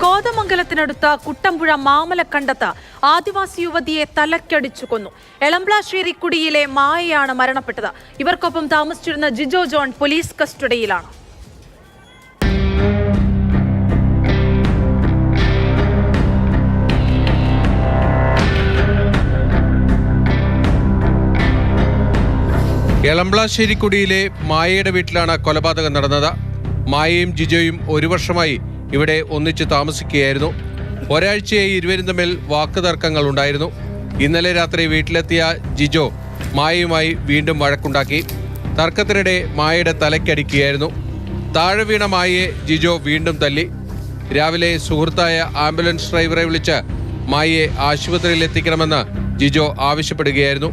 കോതമംഗലത്തിനടുത്ത കുട്ടമ്പുഴ മാമലക്കണ്ടത്ത് ആദിവാസി യുവതിയെ തലക്കടിച്ചു കൊന്നു. എളംപ്ലാശ്ശേരിക്കുടിയിലെ മായയാണ് മരണപ്പെട്ടത്. ഇവർക്കൊപ്പം താമസിച്ചിരുന്ന ജിജോ ജോൺ പോലീസ് കസ്റ്റഡിയിലാണ്. എളംപ്ലാശ്ശേരിക്കുടിയിലെ മായയുടെ വീട്ടിലാണ് കൊലപാതകം നടന്നത്. മായയും ജിജോയും ഒരു വർഷമായി ഇവിടെ ഒന്നിച്ച് താമസിക്കുകയായിരുന്നു. ഒരാഴ്ചയായി ഇരുവരും തമ്മിൽ വാക്കുതർക്കങ്ങൾ ഉണ്ടായിരുന്നു. ഇന്നലെ രാത്രി വീട്ടിലെത്തിയ ജിജോ മായയുമായി വീണ്ടും വഴക്കുണ്ടാക്കി. തർക്കത്തിനിടെ മായയുടെ തലയ്ക്കടിക്കുകയായിരുന്നു. താഴെ വീണ മായയെ ജിജോ വീണ്ടും തല്ലി. രാവിലെ സുഹൃത്തായ ആംബുലൻസ് ഡ്രൈവറെ വിളിച്ച് മായയെ ആശുപത്രിയിൽ എത്തിക്കണമെന്ന് ജിജോ ആവശ്യപ്പെടുകയായിരുന്നു.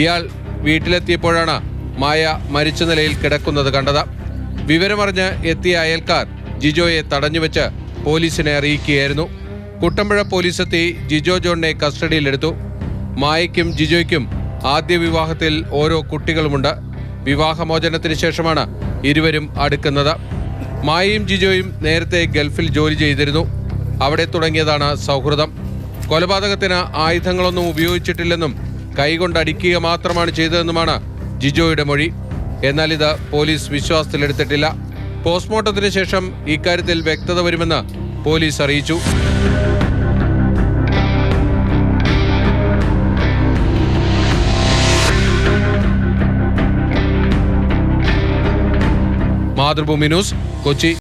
ഇയാൾ വീട്ടിലെത്തിയപ്പോഴാണ് മായ മരിച്ച നിലയിൽ കിടക്കുന്നത് കണ്ടത്. വിവരമറിഞ്ഞ് എത്തിയ അയൽക്കാർ ജിജോയെ തടഞ്ഞുവെച്ച് പോലീസിനെ അറിയിക്കുകയായിരുന്നു. കുട്ടമ്പുഴ പോലീസ് എത്തി ജിജോ ജോണിനെ കസ്റ്റഡിയിലെടുത്തു. മായയ്ക്കും ജിജോയ്ക്കും ആദ്യ വിവാഹത്തിൽ ഓരോ കുട്ടികളുമുണ്ട്. വിവാഹമോചനത്തിന് ശേഷമാണ് ഇരുവരും അടുക്കുന്നത്. മായയും ജിജോയും നേരത്തെ ഗൾഫിൽ ജോലി ചെയ്തിരുന്നു. അവിടെ തുടങ്ങിയതാണ് സൗഹൃദം. കൊലപാതകത്തിന് ആയുധങ്ങളൊന്നും ഉപയോഗിച്ചിട്ടില്ലെന്നും കൈകൊണ്ടടിക്കുക മാത്രമാണ് ചെയ്തതെന്നുമാണ് ജിജോയുടെ മൊഴി. എന്നാൽ ഇത് പോലീസ് വിശ്വാസത്തിലെടുത്തിട്ടില്ല. പോസ്റ്റ്മോർട്ടത്തിന് ശേഷം ഇക്കാര്യത്തിൽ വ്യക്തത വരുമെന്ന് പോലീസ് അറിയിച്ചു. മാതൃഭൂമി ന്യൂസ്, കൊച്ചി.